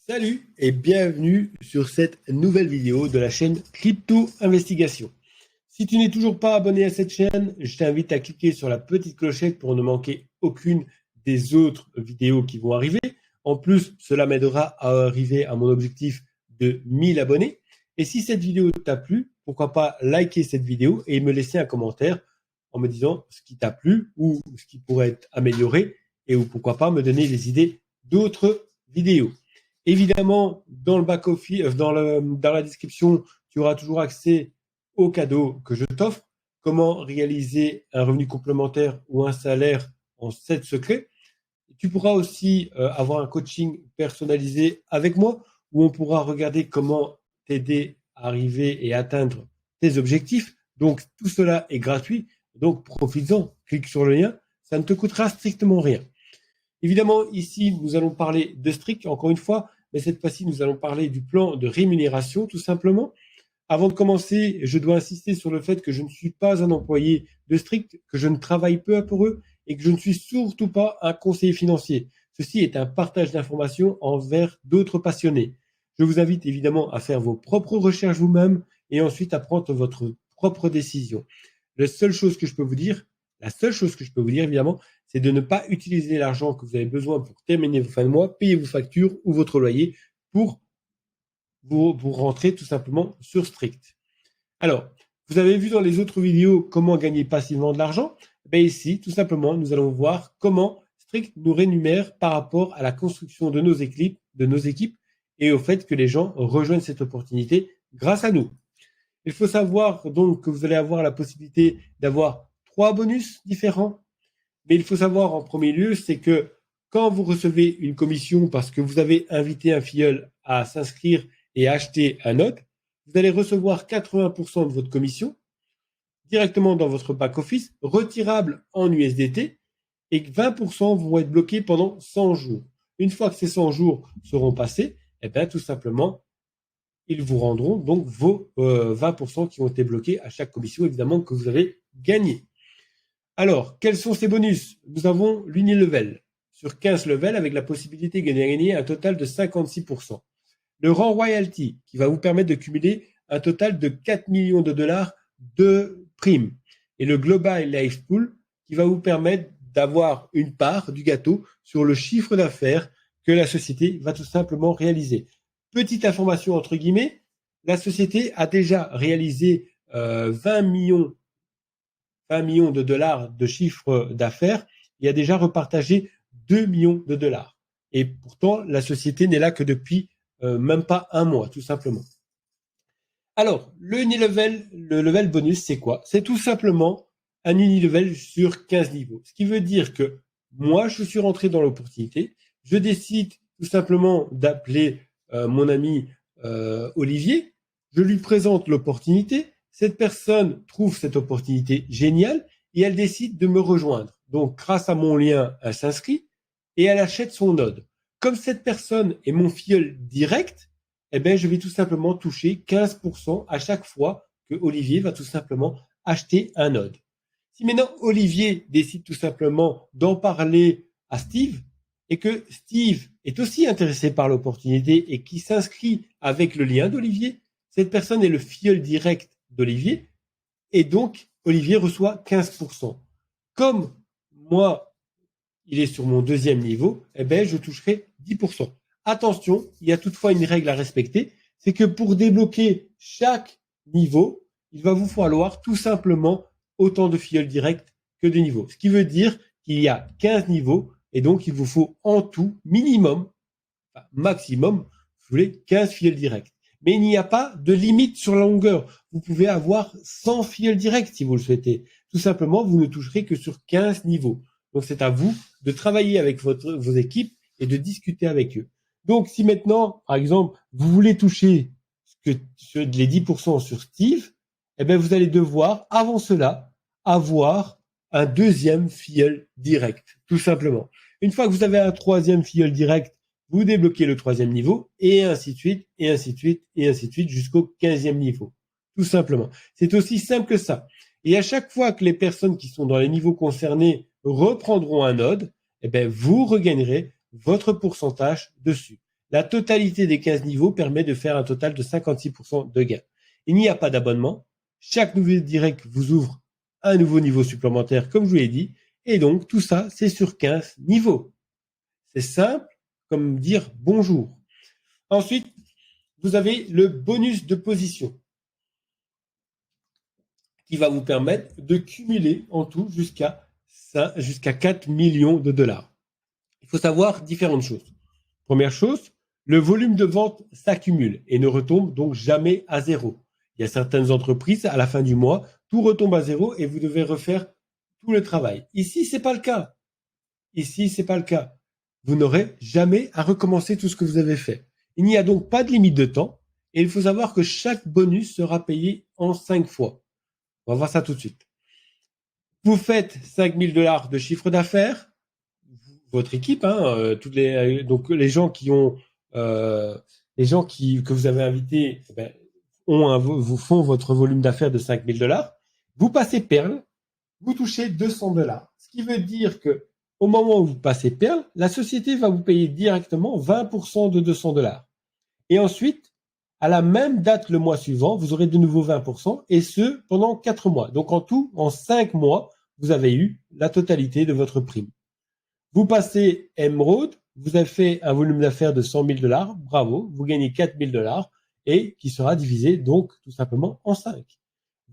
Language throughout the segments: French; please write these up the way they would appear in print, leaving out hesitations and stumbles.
Salut et bienvenue sur cette nouvelle vidéo de la chaîne Crypto Investigation. Si tu n'es toujours pas abonné à cette chaîne, je t'invite à cliquer sur la petite clochette pour ne manquer aucune des autres vidéos qui vont arriver. En plus, cela m'aidera à arriver à mon objectif de 1000 abonnés. Et si cette vidéo t'a plu, pourquoi pas liker cette vidéo et me laisser un commentaire en me disant ce qui t'a plu ou ce qui pourrait être amélioré ou pourquoi pas me donner des idées d'autres vidéos. Évidemment, dans le back-office, dans la description, tu auras toujours accès aux cadeaux que je t'offre. Comment réaliser un revenu complémentaire ou un salaire en 7 secrets. Tu pourras aussi avoir un coaching personnalisé avec moi où on pourra regarder comment t'aider à arriver et atteindre tes objectifs. Donc, tout cela est gratuit. Donc, profites-en. Clique sur le lien. Ça ne te coûtera strictement rien. Évidemment, ici, nous allons parler de Strict, encore une fois, mais cette fois-ci, nous allons parler du plan de rémunération, tout simplement. Avant de commencer, je dois insister sur le fait que je ne suis pas un employé de Strict, que je ne travaille peu pour eux et que je ne suis surtout pas un conseiller financier. Ceci est un partage d'informations envers d'autres passionnés. Je vous invite évidemment à faire vos propres recherches vous-même et ensuite à prendre votre propre décision. La seule chose que je peux vous dire, évidemment, c'est de ne pas utiliser l'argent que vous avez besoin pour terminer vos fins de mois, payer vos factures ou votre loyer pour vous rentrer tout simplement sur Strict. Alors, vous avez vu dans les autres vidéos comment gagner passivement de l'argent. Ici, tout simplement, nous allons voir comment Strict nous rémunère par rapport à la construction de nos équipes et au fait que les gens rejoignent cette opportunité grâce à nous. Il faut savoir donc que vous allez avoir la possibilité d'avoir 3 bonus différents. Mais il faut savoir en premier lieu, c'est que quand vous recevez une commission parce que vous avez invité un filleul à s'inscrire et à acheter un node, vous allez recevoir 80% de votre commission directement dans votre back-office, retirable en USDT, et 20% vont être bloqués pendant 100 jours. Une fois que ces 100 jours seront passés, tout simplement, ils vous rendront donc vos 20% qui ont été bloqués à chaque commission, évidemment, que vous avez gagné. Alors, quels sont ces bonus? Nous avons l'unilevel sur 15 levels avec la possibilité de gagner un total de 56%. Le rang royalty qui va vous permettre de cumuler un total de 4 millions de dollars de primes. Et le global life pool qui va vous permettre d'avoir une part du gâteau sur le chiffre d'affaires que la société va tout simplement réaliser. Petite information entre guillemets, la société a déjà réalisé 20 millions de dollars de chiffre d'affaires et a déjà repartagé 2 millions de dollars. Et pourtant, la société n'est là que depuis même pas un mois, tout simplement. Alors, le level bonus, c'est quoi? C'est tout simplement un unilevel sur 15 niveaux. Ce qui veut dire que moi, je suis rentré dans l'opportunité. Je décide tout simplement d'appeler mon ami Olivier. Je lui présente l'opportunité. Cette personne trouve cette opportunité géniale et elle décide de me rejoindre. Donc, grâce à mon lien, elle s'inscrit et elle achète son node. Comme cette personne est mon filleul direct, je vais tout simplement toucher 15% à chaque fois que Olivier va tout simplement acheter un node. Si maintenant Olivier décide tout simplement d'en parler à Steve et que Steve est aussi intéressé par l'opportunité et qui s'inscrit avec le lien d'Olivier, cette personne est le filleul direct d'Olivier et donc Olivier reçoit 15%. Comme moi, il est sur mon deuxième niveau, je toucherai 10%. Attention, il y a toutefois une règle à respecter, c'est que pour débloquer chaque niveau, il va vous falloir tout simplement autant de filleuls directs que de niveaux. Ce qui veut dire qu'il y a 15 niveaux et donc il vous faut en tout minimum, maximum, vous voulez 15 filleuls directs. Mais il n'y a pas de limite sur la longueur. Vous pouvez avoir 100 filleuls directs si vous le souhaitez. Tout simplement, vous ne toucherez que sur 15 niveaux. Donc c'est à vous de travailler avec vos équipes et de discuter avec eux. Donc, si maintenant, par exemple, vous voulez toucher les 10% sur Steve, vous allez devoir, avant cela, avoir un deuxième filleul direct, tout simplement. Une fois que vous avez un troisième filleul direct, vous débloquez le troisième niveau, et ainsi de suite, et ainsi de suite, et ainsi de suite, jusqu'au 15e niveau. Tout simplement. C'est aussi simple que ça. Et à chaque fois que les personnes qui sont dans les niveaux concernés reprendront un node, vous regagnerez votre pourcentage dessus. La totalité des 15 niveaux permet de faire un total de 56% de gain. Il n'y a pas d'abonnement. Chaque nouveau direct vous ouvre un nouveau niveau supplémentaire, comme je vous l'ai dit. Et donc, tout ça, c'est sur 15 niveaux. C'est simple comme dire bonjour. Ensuite, vous avez le bonus de position qui va vous permettre de cumuler en tout jusqu'à 4 millions de dollars. Il faut savoir différentes choses. Première chose, le volume de vente s'accumule et ne retombe donc jamais à zéro. Il y a certaines entreprises, à la fin du mois, tout retombe à zéro et vous devez refaire tout le travail. Ici, c'est pas le cas. Ici, c'est pas le cas. Vous n'aurez jamais à recommencer tout ce que vous avez fait. Il n'y a donc pas de limite de temps et il faut savoir que chaque bonus sera payé en 5 fois. On va voir ça tout de suite. Vous faites 5 000 $ de chiffre d'affaires, votre équipe, donc les gens qui ont, que vous avez invités, vous font votre volume d'affaires de 5 000 $. Vous passez perle, vous touchez 200 $. Ce qui veut dire que au moment où vous passez perle, la société va vous payer directement 20% de 200 $. Et ensuite, à la même date le mois suivant, vous aurez de nouveau 20% et ce pendant 4 mois. Donc en tout, en 5 mois, vous avez eu la totalité de votre prime. Vous passez Emerald, vous avez fait un volume d'affaires de 100 000 $, bravo, vous gagnez 4 000 $ et qui sera divisé donc tout simplement en 5.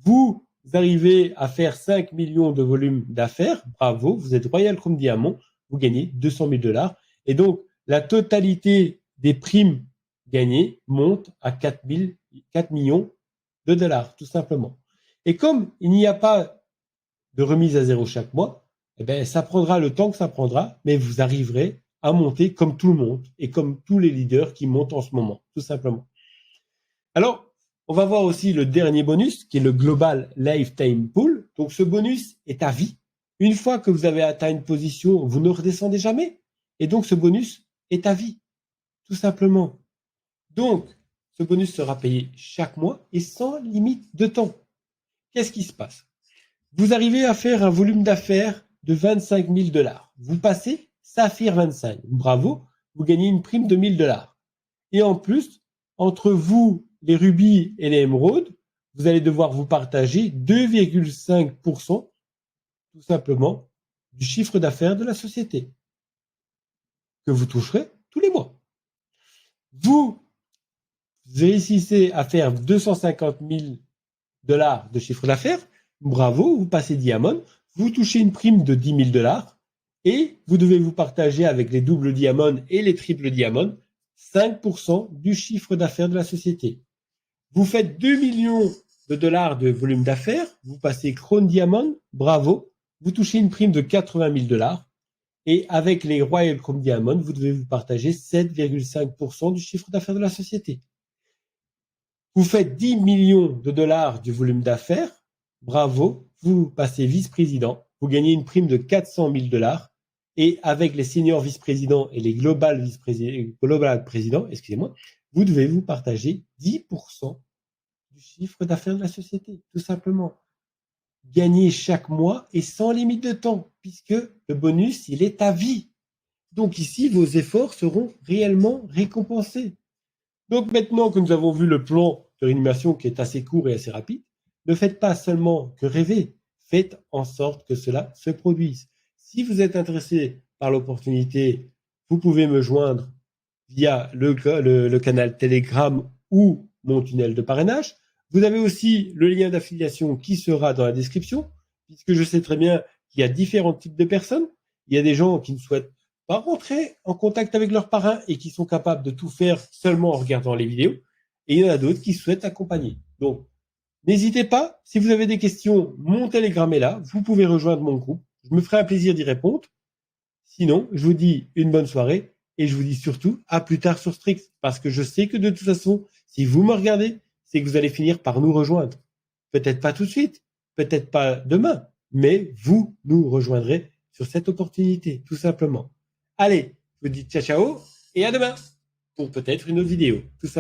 Vous arrivez à faire 5 millions de volume d'affaires, bravo, vous êtes Royal Chrome Diamond, vous gagnez 200 000 $ et donc la totalité des primes gagnées monte à 4 millions de dollars, tout simplement. Et comme il n'y a pas de remise à zéro chaque mois, eh bien, ça prendra le temps que ça prendra, mais vous arriverez à monter comme tout le monde et comme tous les leaders qui montent en ce moment, tout simplement. Alors, on va voir aussi le dernier bonus, qui est le Global Lifetime Pool. Donc, ce bonus est à vie. Une fois que vous avez atteint une position, vous ne redescendez jamais. Et donc, ce bonus est à vie, tout simplement. Donc, ce bonus sera payé chaque mois et sans limite de temps. Qu'est-ce qui se passe? Vous arrivez à faire un volume d'affaires de 25 000 $. Vous passez Saphir 25. Bravo, vous gagnez une prime de 1 000 $. Et en plus, entre vous, les rubis et les émeraudes, vous allez devoir vous partager 2,5% tout simplement du chiffre d'affaires de la société que vous toucherez tous les mois. Vous réussissez à faire 250 000 $ de chiffre d'affaires, bravo, vous passez Diamond, vous touchez une prime de 10 000 $ et vous devez vous partager avec les doubles Diamond et les triples Diamond 5% du chiffre d'affaires de la société. Vous faites 2 millions de dollars de volume d'affaires, vous passez Crown Diamond, bravo, vous touchez une prime de 80 000 $ et avec les Royal Chrome Diamond, vous devez vous partager 7,5% du chiffre d'affaires de la société. Vous faites 10 millions de dollars du volume d'affaires, bravo, vous passez vice-président, vous gagnez une prime de 400 000 $ et avec les seniors vice-présidents et les global présidents, vous devez vous partager 10% du chiffre d'affaires de la société, tout simplement. Gagner chaque mois et sans limite de temps, puisque le bonus, il est à vie. Donc ici, vos efforts seront réellement récompensés. Donc maintenant que nous avons vu le plan de réanimation qui est assez court et assez rapide, ne faites pas seulement que rêver, faites en sorte que cela se produise. Si vous êtes intéressé par l'opportunité, vous pouvez me joindre via le canal Telegram ou mon tunnel de parrainage. Vous avez aussi le lien d'affiliation qui sera dans la description, puisque je sais très bien qu'il y a différents types de personnes. Il y a des gens qui ne souhaitent pas rentrer en contact avec leur parrain et qui sont capables de tout faire seulement en regardant les vidéos. Et il y en a d'autres qui souhaitent accompagner. Donc, n'hésitez pas, si vous avez des questions, mon Telegram est là, vous pouvez rejoindre mon groupe. Je me ferai un plaisir d'y répondre. Sinon, je vous dis une bonne soirée et je vous dis surtout à plus tard sur Strix, parce que je sais que de toute façon, si vous me regardez, c'est que vous allez finir par nous rejoindre. Peut-être pas tout de suite, peut-être pas demain, mais vous nous rejoindrez sur cette opportunité, tout simplement. Allez, je vous dis ciao ciao et à demain pour peut-être une autre vidéo. Tout ça.